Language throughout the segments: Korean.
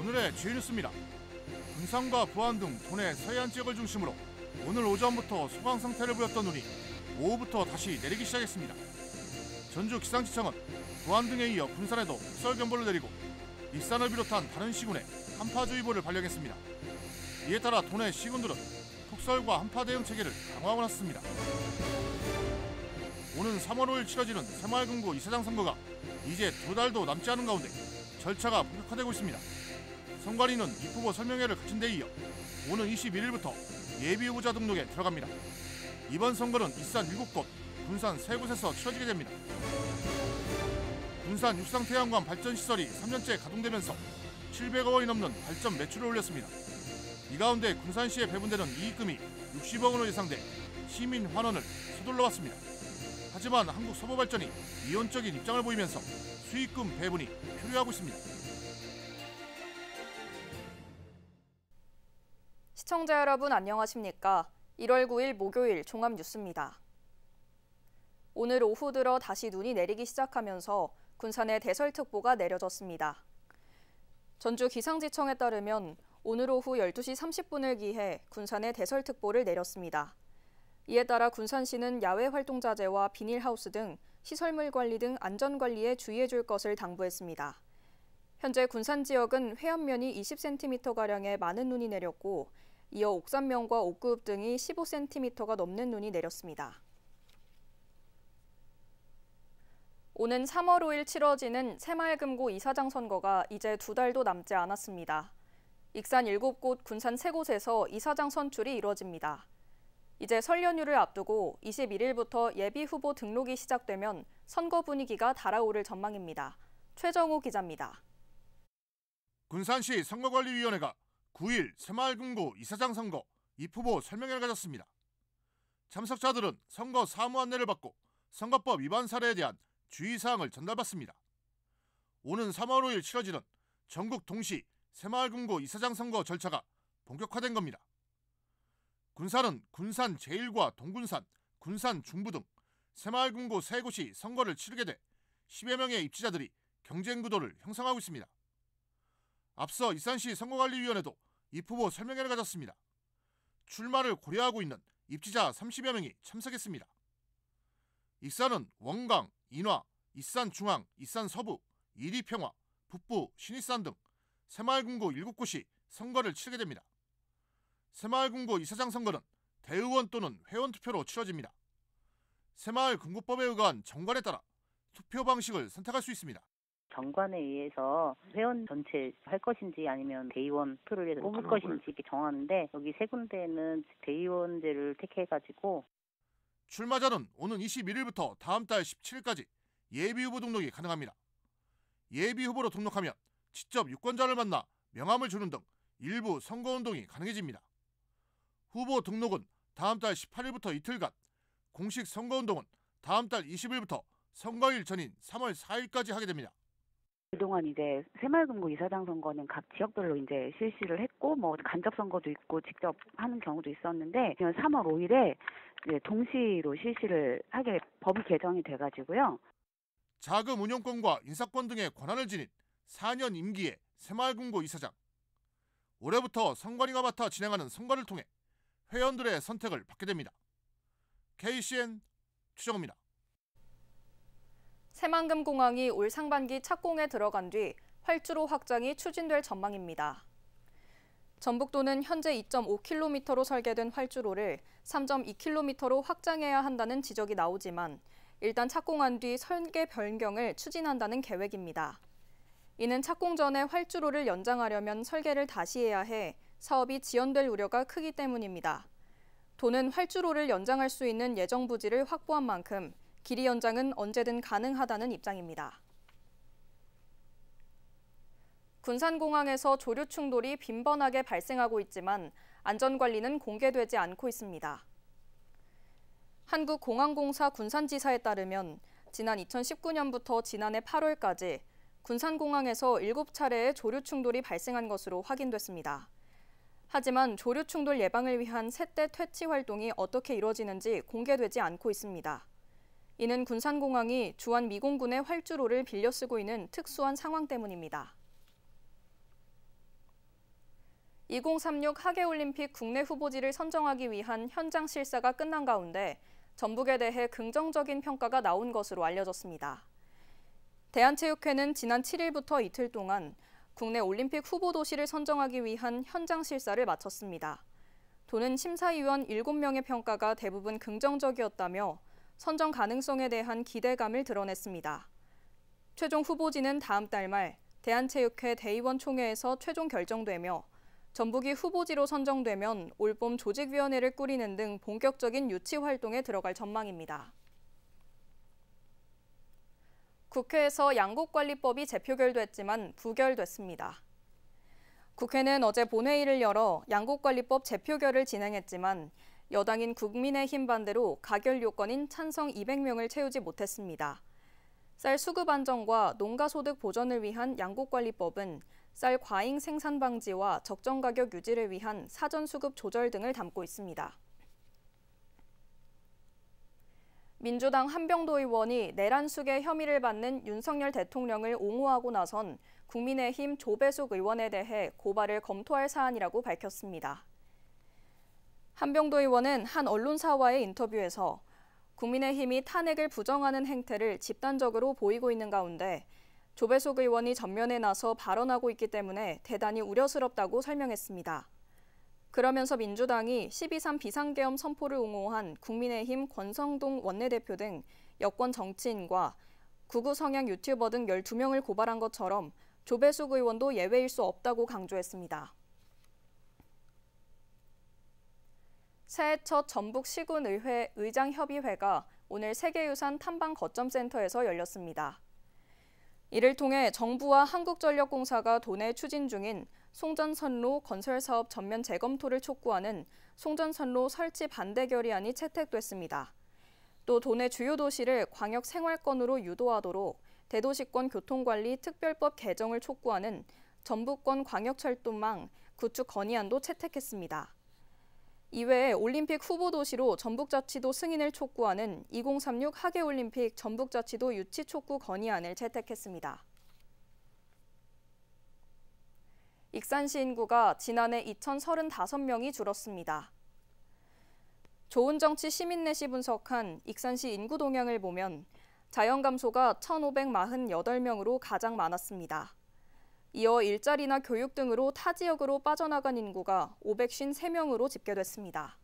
오늘의 주요 뉴스입니다. 군산과 부안 등 도내 서해안 지역을 중심으로 오늘 오전부터 소강 상태를 보였던 눈이 오후부터 다시 내리기 시작했습니다. 전주기상청은 부안 등에 이어 군산에도 폭설경보를 내리고 익산을 비롯한 다른 시군에 한파주의보를 발령했습니다. 이에 따라 도내 시군들은 폭설과 한파 대응 체계를 강화하고 났습니다. 오는 3월 5일 치러지는 새마을금고 이사장 선거가 이제 2달도 남지 않은 가운데 절차가 본격화되고 있습니다. 선관위는 입후보 설명회를 거친 데 이어 오는 21일부터 예비후보자 등록에 들어갑니다. 이번 선거는 익산 7곳, 군산 3곳에서 치러지게 됩니다. 군산 육상태양관 발전시설이 3년째 가동되면서 700억 원이 넘는 발전 매출을 올렸습니다. 이 가운데 군산시에 배분되는 이익금이 60억 원으로 예상돼 시민 환원을 서둘러 왔습니다. 하지만 한국서부발전이 이원적인 입장을 보이면서 수익금 배분이 표류하고 있습니다. 시청자 여러분 안녕하십니까? 1월 9일 목요일 종합뉴스입니다. 오늘 오후 들어 다시 눈이 내리기 시작하면서 군산에 대설특보가 내려졌습니다. 전주기상지청에 따르면 오늘 오후 12시 30분을 기해 군산에 대설특보를 내렸습니다. 이에 따라 군산시는 야외 활동 자제와 비닐하우스 등 시설물 관리 등 안전관리에 주의해 줄 것을 당부했습니다. 현재 군산 지역은 해안면이 20cm가량의 많은 눈이 내렸고 이어 옥산면과 옥구읍 등이 15cm가 넘는 눈이 내렸습니다. 오는 3월 5일 치러지는 새마을금고 이사장 선거가 이제 2달도 남지 않았습니다. 익산 7곳, 군산 3곳에서 이사장 선출이 이뤄집니다. 이제 설 연휴를 앞두고 21일부터 예비후보 등록이 시작되면 선거 분위기가 달아오를 전망입니다. 최정우 기자입니다. 군산시 선거관리위원회가 9일 새마을금고 이사장 선거 입후보 설명회를 가졌습니다. 참석자들은 선거 사무 안내를 받고 선거법 위반 사례에 대한 주의사항을 전달받습니다. 오는 3월 5일 치러지는 전국 동시 새마을금고 이사장 선거 절차가 본격화된 겁니다. 군산은 군산 제1과 동군산, 군산 중부 등 새마을금고 3곳이 선거를 치르게 돼 10여 명의 입지자들이 경쟁구도를 형성하고 있습니다. 앞서 익산시 선거관리위원회도 입후보 설명회를 가졌습니다. 출마를 고려하고 있는 입지자 30여 명이 참석했습니다. 익산은 원강, 인화, 익산중앙, 익산서부, 이리평화, 북부, 신익산 등 새마을금고 7곳이 선거를 치르게 됩니다. 새마을금고 이사장 선거는 대의원 또는 회원투표로 치러집니다. 새마을금고법에 의거한 정관에 따라 투표 방식을 선택할 수 있습니다. 정관에 의해서 회원 전체 할 것인지 아니면 대의원 투표를 해서 뽑을 것인지 이렇게 정하는데 여기 3군데는 대의원제를 택해가지고 출마자는 오는 21일부터 다음 달 17일까지 예비후보 등록이 가능합니다. 예비후보로 등록하면 직접 유권자를 만나 명함을 주는 등 일부 선거운동이 가능해집니다. 후보 등록은 다음 달 18일부터 이틀간, 공식 선거운동은 다음 달 20일부터 선거일 전인 3월 4일까지 하게 됩니다. 그동안 이제 새마을금고 이사장 선거는 각 지역별로 이제 실시를 했고 간접 선거도 있고 직접 하는 경우도 있었는데 3월 5일에 동시로 실시를 하게 법이 개정이 돼가지고요. 자금 운용권과 인사권 등의 권한을 지닌 4년 임기의 새마을금고 이사장. 올해부터 선관위가 맡아 진행하는 선거를 통해 회원들의 선택을 받게 됩니다. KCN 최정우입니다. 새만금공항이 올 상반기 착공에 들어간 뒤 활주로 확장이 추진될 전망입니다. 전북도는 현재 2.5km로 설계된 활주로를 3.2km로 확장해야 한다는 지적이 나오지만 일단 착공한 뒤 설계 변경을 추진한다는 계획입니다. 이는 착공 전에 활주로를 연장하려면 설계를 다시 해야 해 사업이 지연될 우려가 크기 때문입니다. 도는 활주로를 연장할 수 있는 예정 부지를 확보한 만큼 길이 연장은 언제든 가능하다는 입장입니다. 군산공항에서 조류 충돌이 빈번하게 발생하고 있지만 안전관리는 공개되지 않고 있습니다. 한국공항공사 군산지사에 따르면 지난 2019년부터 지난해 8월까지 군산공항에서 7차례의 조류 충돌이 발생한 것으로 확인됐습니다. 하지만 조류 충돌 예방을 위한 새떼 퇴치 활동이 어떻게 이루어지는지 공개되지 않고 있습니다. 이는 군산공항이 주한미공군의 활주로를 빌려 쓰고 있는 특수한 상황 때문입니다. 2036 하계올림픽 국내 후보지를 선정하기 위한 현장 실사가 끝난 가운데 전북에 대해 긍정적인 평가가 나온 것으로 알려졌습니다. 대한체육회는 지난 7일부터 이틀 동안 국내 올림픽 후보 도시를 선정하기 위한 현장 실사를 마쳤습니다. 도는 심사위원 7명의 평가가 대부분 긍정적이었다며 선정 가능성에 대한 기대감을 드러냈습니다. 최종 후보지는 다음 달 말 대한체육회 대의원 총회에서 최종 결정되며 전북이 후보지로 선정되면 올봄 조직위원회를 꾸리는 등 본격적인 유치 활동에 들어갈 전망입니다. 국회에서 양곡관리법이 재표결됐지만 부결됐습니다. 국회는 어제 본회의를 열어 양곡관리법 재표결을 진행했지만 여당인 국민의힘 반대로 가결 요건인 찬성 200명을 채우지 못했습니다. 쌀 수급 안정과 농가소득 보전을 위한 양곡관리법은 쌀 과잉 생산 방지와 적정 가격 유지를 위한 사전 수급 조절 등을 담고 있습니다. 민주당 한병도 의원이 내란숙의 혐의를 받는 윤석열 대통령을 옹호하고 나선 국민의힘 조배숙 의원에 대해 고발을 검토할 사안이라고 밝혔습니다. 한병도 의원은 한 언론사와의 인터뷰에서 국민의힘이 탄핵을 부정하는 행태를 집단적으로 보이고 있는 가운데 조배숙 의원이 전면에 나서 발언하고 있기 때문에 대단히 우려스럽다고 설명했습니다. 그러면서 민주당이 12.3 비상계엄 선포를 옹호한 국민의힘 권성동 원내대표 등 여권 정치인과 극우 성향 유튜버 등 12명을 고발한 것처럼 조배숙 의원도 예외일 수 없다고 강조했습니다. 새해 첫 전북시군의회 의장협의회가 오늘 세계유산 탐방거점센터에서 열렸습니다. 이를 통해 정부와 한국전력공사가 도내 추진 중인 송전선로 건설사업 전면 재검토를 촉구하는 송전선로 설치 반대 결의안이 채택됐습니다. 또 도내 주요 도시를 광역 생활권으로 유도하도록 대도시권 교통관리 특별법 개정을 촉구하는 전북권 광역철도망 구축 건의안도 채택했습니다. 이외에 올림픽 후보도시로 전북자치도 승인을 촉구하는 2036 하계올림픽 전북자치도 유치 촉구 건의안을 채택했습니다. 익산시 인구가 지난해 2,035명이 줄었습니다. 좋은정치 시민넷이 분석한 익산시 인구 동향을 보면 자연 감소가 1,548명으로 가장 많았습니다. 이어 일자리나 교육 등으로 타 지역으로 빠져나간 인구가 553명으로 집계됐습니다.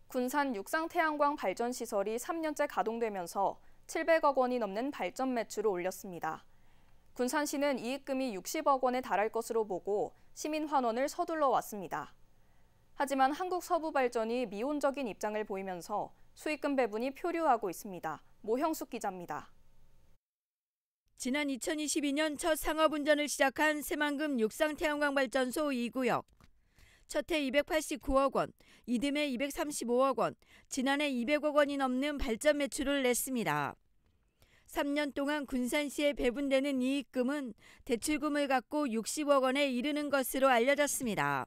군산 육상태양광 발전시설이 3년째 가동되면서 700억 원이 넘는 발전 매출을 올렸습니다. 군산시는 이익금이 60억 원에 달할 것으로 보고 시민 환원을 서둘러 왔습니다. 하지만 한국서부발전이 미온적인 입장을 보이면서 수익금 배분이 표류하고 있습니다. 모형숙 기자입니다. 지난 2022년 첫 상업운전을 시작한 새만금 육상태양광발전소 2구역. 첫 해 289억 원, 이듬해 235억 원, 지난해 200억 원이 넘는 발전 매출을 냈습니다. 3년 동안 군산시에 배분되는 이익금은 대출금을 갖고 60억 원에 이르는 것으로 알려졌습니다.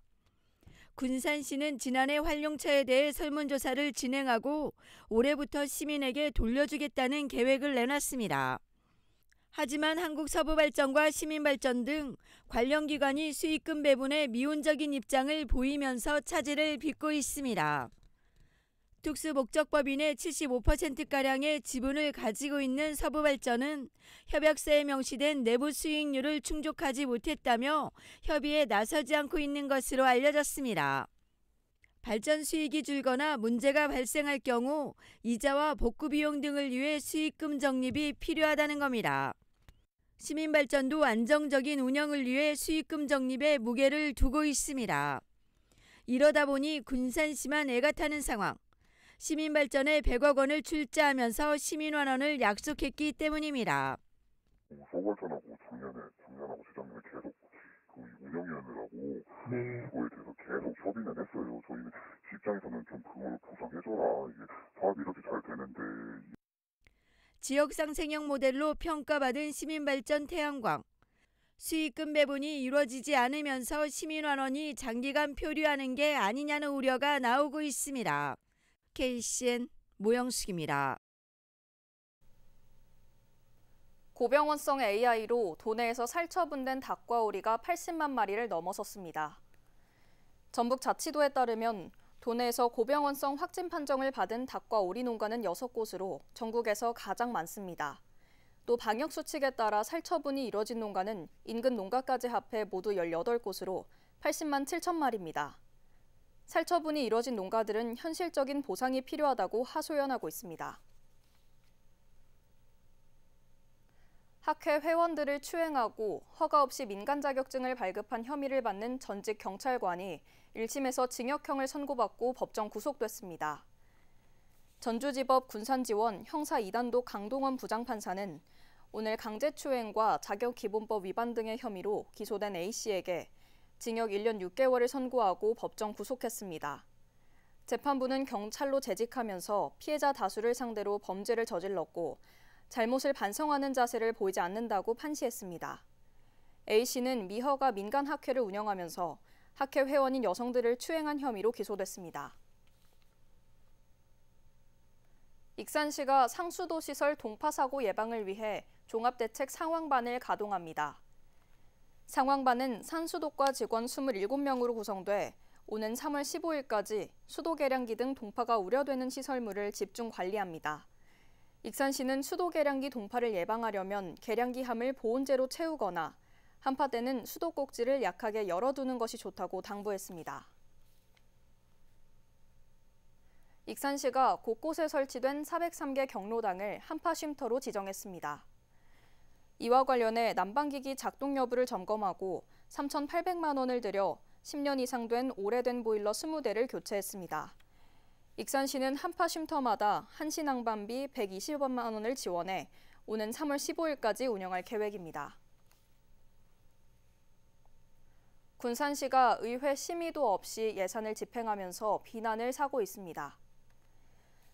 군산시는 지난해 활용처에 대해 설문조사를 진행하고 올해부터 시민에게 돌려주겠다는 계획을 내놨습니다. 하지만 한국서부발전과 시민발전 등 관련 기관이 수익금 배분에 미온적인 입장을 보이면서 차질을 빚고 있습니다. 특수목적법인의 75%가량의 지분을 가지고 있는 서부발전은 협약서에 명시된 내부 수익률을 충족하지 못했다며 협의에 나서지 않고 있는 것으로 알려졌습니다. 발전 수익이 줄거나 문제가 발생할 경우 이자와 복구 비용 등을 위해 수익금 적립이 필요하다는 겁니다. 시민발전도 안정적인 운영을 위해 수익금 적립에 무게를 두고 있습니다. 이러다 보니 군산시만 애가 타는 상황. 시민발전에 100억 원을 출자하면서 시민환원을 약속했기 때문입니다. 서부발전하고 작년하고 재작년에 계속 운영위원회라고 그거에 대해서 계속 협의는 했어요. 저희는 시장에서는 좀 그걸 보상해줘라. 이게 사업이 이렇게 잘 되는데. 지역상 생형 모델로 평가받은 시민발전 태양광. 수익금 배분이 이루어지지 않으면서 시민환원이 장기간 표류하는 게 아니냐는 우려가 나오고 있습니다. KCN 모영숙입니다. 고병원성 AI로 도내에서 살처분된 닭과 오리가 80만 마리를 넘어섰습니다. 전북자치도에 따르면 도내에서 고병원성 확진 판정을 받은 닭과 오리 농가는 6곳으로 전국에서 가장 많습니다. 또 방역수칙에 따라 살처분이 이뤄진 농가는 인근 농가까지 합해 모두 18곳으로 80만 7천 마리입니다. 살처분이 이뤄진 농가들은 현실적인 보상이 필요하다고 하소연하고 있습니다. 학회 회원들을 추행하고 허가 없이 민간 자격증을 발급한 혐의를 받는 전직 경찰관이 1심에서 징역형을 선고받고 법정 구속됐습니다. 전주지법 군산지원 형사 2단독 강동원 부장판사는 오늘 강제추행과 자격기본법 위반 등의 혐의로 기소된 A씨에게 징역 1년 6개월을 선고하고 법정 구속했습니다. 재판부는 경찰로 재직하면서 피해자 다수를 상대로 범죄를 저질렀고 잘못을 반성하는 자세를 보이지 않는다고 판시했습니다. A씨는 미허가 민간 학회를 운영하면서 학회 회원인 여성들을 추행한 혐의로 기소됐습니다. 익산시가 상수도 시설 동파 사고 예방을 위해 종합대책 상황반을 가동합니다. 상황반은 산수도과 직원 27명으로 구성돼 오는 3월 15일까지 수도 계량기 등 동파가 우려되는 시설물을 집중 관리합니다. 익산시는 수도 계량기 동파를 예방하려면 계량기 함을 보온재로 채우거나 한파 때는 수도 꼭지를 약하게 열어두는 것이 좋다고 당부했습니다. 익산시가 곳곳에 설치된 403개 경로당을 한파 쉼터로 지정했습니다. 이와 관련해 난방기기 작동 여부를 점검하고 3,800만 원을 들여 10년 이상 된 오래된 보일러 20대를 교체했습니다. 익산시는 한파 쉼터마다 한시 난방비 120만 원을 지원해 오는 3월 15일까지 운영할 계획입니다. 군산시가 의회 심의도 없이 예산을 집행하면서 비난을 사고 있습니다.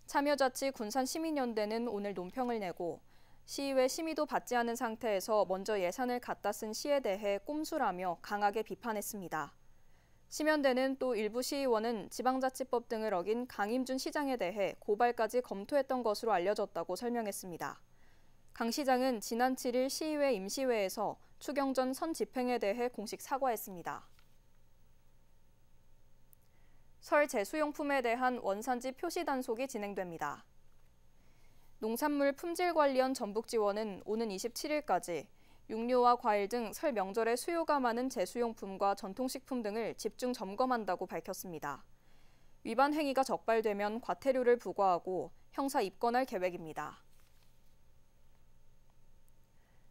참여자치 군산시민연대는 오늘 논평을 내고 시의회 심의도 받지 않은 상태에서 먼저 예산을 갖다 쓴 시에 대해 꼼수라며 강하게 비판했습니다. 시면대는 또 일부 시의원은 지방자치법 등을 어긴 강임준 시장에 대해 고발까지 검토했던 것으로 알려졌다고 설명했습니다. 강 시장은 지난 7일 시의회 임시회에서 추경전 선집행에 대해 공식 사과했습니다. 설 제수용품에 대한 원산지 표시 단속이 진행됩니다. 농산물 품질관리원 전북지원은 오는 27일까지 육류와 과일 등 설 명절에 수요가 많은 제수용품과 전통식품 등을 집중 점검한다고 밝혔습니다. 위반 행위가 적발되면 과태료를 부과하고 형사 입건할 계획입니다.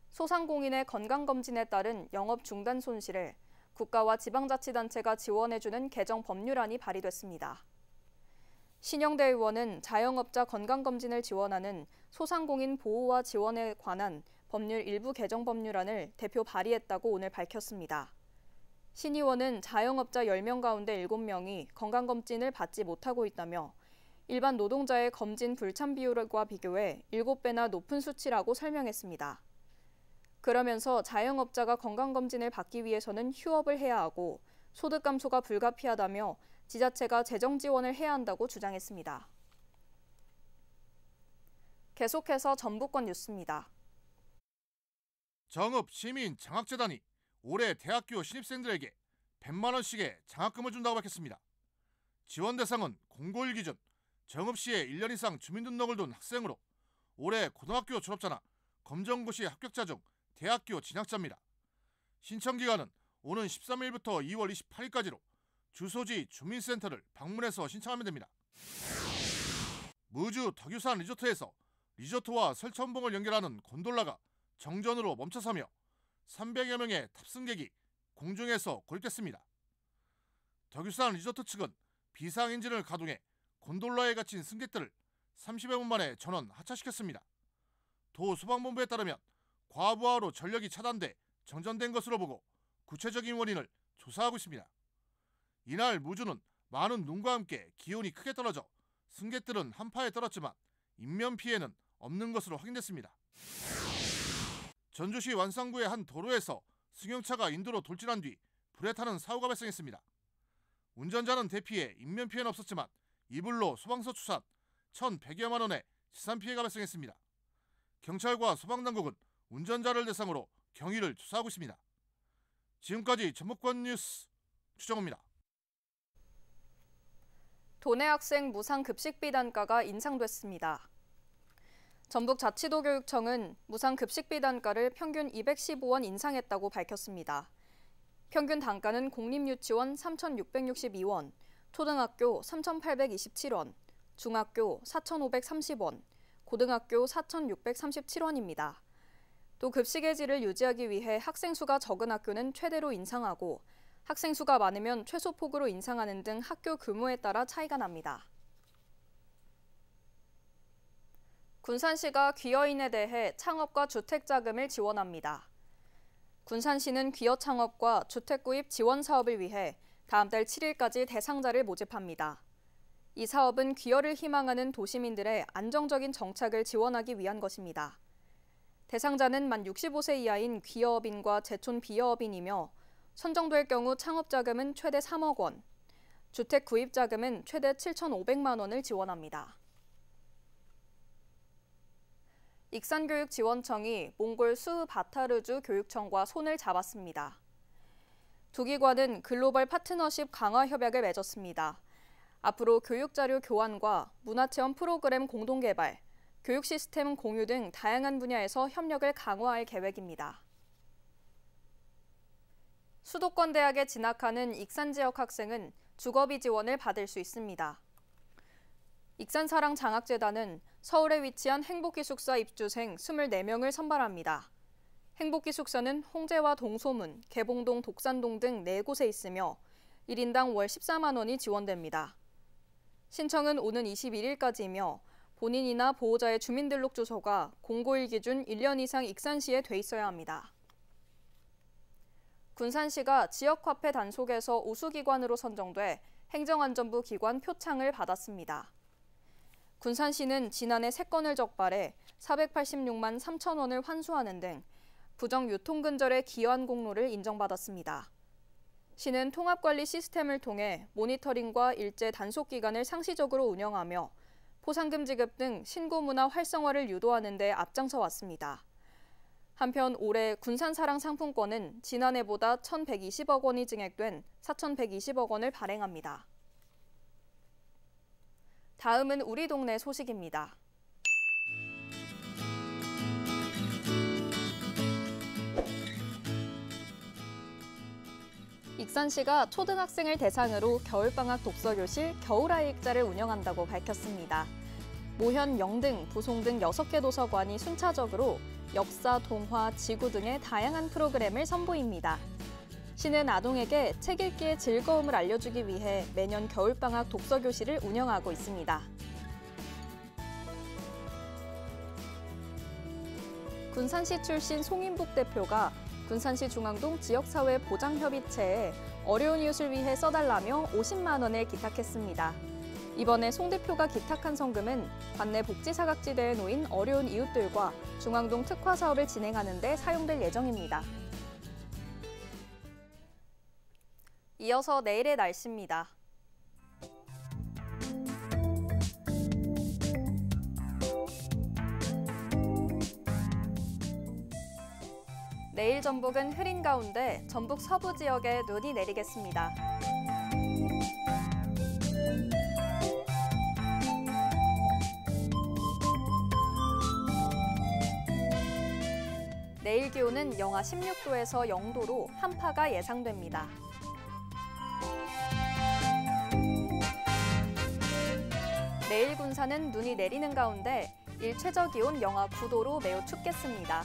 소상공인의 건강검진에 따른 영업 중단 손실을 국가와 지방자치단체가 지원해주는 개정 법률안이 발의됐습니다. 신영대 의원은 자영업자 건강검진을 지원하는 소상공인 보호와 지원에 관한 법률 일부 개정 법률안을 대표 발의했다고 오늘 밝혔습니다. 신 의원은 자영업자 10명 가운데 7명이 건강검진을 받지 못하고 있다며 일반 노동자의 검진 불참 비율과 비교해 7배나 높은 수치라고 설명했습니다. 그러면서 자영업자가 건강검진을 받기 위해서는 휴업을 해야 하고 소득 감소가 불가피하다며 지자체가 재정 지원을 해야 한다고 주장했습니다. 계속해서 전북권 뉴스입니다. 정읍 시민 장학재단이 올해 대학교 신입생들에게 100만 원씩의 장학금을 준다고 밝혔습니다. 지원 대상은 공고1 기준 정읍시에 1년 이상 주민등록을 둔 학생으로 올해 고등학교 졸업자나 검정고시 합격자 중 대학교 진학자입니다. 신청 기간은 오는 13일부터 2월 28일까지로 주소지 주민센터를 방문해서 신청하면 됩니다. 무주 덕유산 리조트에서 리조트와 설천봉을 연결하는 곤돌라가 정전으로 멈춰서며 300여 명의 탑승객이 공중에서 고립됐습니다. 덕유산 리조트 측은 비상 엔진을 가동해 곤돌라에 갇힌 승객들을 30여 분 만에 전원 하차시켰습니다. 도 소방본부에 따르면 과부하로 전력이 차단돼 정전된 것으로 보고 구체적인 원인을 조사하고 있습니다. 이날 무주는 많은 눈과 함께 기온이 크게 떨어져 승객들은 한파에 떨었지만 인명 피해는 없는 것으로 확인됐습니다. 전주시 완산구의 한 도로에서 승용차가 인도로 돌진한 뒤 불에 타는 사고가 발생했습니다. 운전자는 대피해 인명 피해는 없었지만 이불로 소방서 추산 1,100여만 원의 재산 피해가 발생했습니다. 경찰과 소방당국은 운전자를 대상으로 경위를 조사하고 있습니다. 지금까지 전북권 뉴스 추정호입니다. 도내 학생 무상 급식비 단가가 인상됐습니다. 전북자치도교육청은 무상 급식비 단가를 평균 215원 인상했다고 밝혔습니다. 평균 단가는 공립유치원 3,662원, 초등학교 3,827원, 중학교 4,530원, 고등학교 4,637원입니다. 또 급식의 질을 유지하기 위해 학생 수가 적은 학교는 최대로 인상하고 학생 수가 많으면 최소폭으로 인상하는 등 학교 규모에 따라 차이가 납니다. 군산시가 귀여인에 대해 창업과 주택자금을 지원합니다. 군산시는 귀여 창업과 주택 구입 지원 사업을 위해 다음 달 7일까지 대상자를 모집합니다. 이 사업은 귀여를 희망하는 도시민들의 안정적인 정착을 지원하기 위한 것입니다. 대상자는 만 65세 이하인 귀여업인과 제촌 비여업인이며 선정될 경우 창업자금은 최대 3억 원, 주택 구입자금은 최대 7,500만 원을 지원합니다. 익산교육지원청이 몽골 수바타르주 교육청과 손을 잡았습니다. 두 기관은 글로벌 파트너십 강화 협약을 맺었습니다. 앞으로 교육자료 교환과 문화체험 프로그램 공동개발, 교육 시스템 공유 등 다양한 분야에서 협력을 강화할 계획입니다. 수도권 대학에 진학하는 익산 지역 학생은 주거비 지원을 받을 수 있습니다. 익산사랑장학재단은 서울에 위치한 행복기숙사 입주생 24명을 선발합니다. 행복기숙사는 홍제와 동소문, 개봉동, 독산동 등 4곳에 있으며 1인당 월 14만 원이 지원됩니다. 신청은 오는 21일까지이며 본인이나 보호자의 주민등록 주소가 공고1 기준 1년 이상 익산시에 돼 있어야 합니다. 군산시가 지역화폐 단속에서 우수기관으로 선정돼 행정안전부 기관 표창을 받았습니다. 군산시는 지난해 3건을 적발해 486만 3천 원을 환수하는 등 부정유통근절에 기여한 공로를 인정받았습니다. 시는 통합관리 시스템을 통해 모니터링과 일제 단속기간을 상시적으로 운영하며 포상금 지급 등 신고문화 활성화를 유도하는 데 앞장서 왔습니다. 한편 올해 군산사랑 상품권은 지난해보다 1,120억 원이 증액된 4,120억 원을 발행합니다. 다음은 우리 동네 소식입니다. 익산시가 초등학생을 대상으로 겨울방학 독서교실 겨울아이익자를 운영한다고 밝혔습니다. 모현, 영등, 부송 등 6개 도서관이 순차적으로 역사, 동화, 지구 등의 다양한 프로그램을 선보입니다. 시는 아동에게 책 읽기의 즐거움을 알려주기 위해 매년 겨울방학 독서교실을 운영하고 있습니다. 군산시 출신 송인복 대표가 군산시 중앙동 지역사회 보장협의체에 어려운 이웃을 위해 써달라며 50만 원을 기탁했습니다. 이번에 송 대표가 기탁한 성금은 관내 복지사각지대에 놓인 어려운 이웃들과 중앙동 특화 사업을 진행하는 데 사용될 예정입니다. 이어서 내일의 날씨입니다. 내일 전북은 흐린 가운데 전북 서부 지역에 눈이 내리겠습니다. 내일 기온은 영하 16도에서 0도로 한파가 예상됩니다. 내일 군산은 눈이 내리는 가운데 일 최저 기온 영하 9도로 매우 춥겠습니다.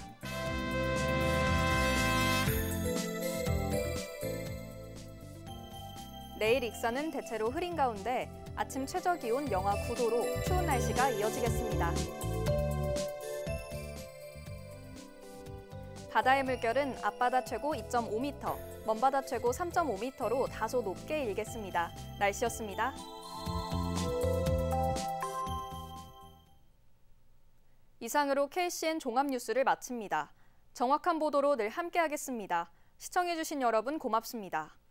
내일 익산은 대체로 흐린 가운데 아침 최저 기온 영하 9도로 추운 날씨가 이어지겠습니다. 바다의 물결은 앞바다 최고 2.5m, 먼바다 최고 3.5m로 다소 높게 일겠습니다. 날씨였습니다. 이상으로 KCN 종합뉴스를 마칩니다. 정확한 보도로 늘 함께하겠습니다. 시청해주신 여러분 고맙습니다.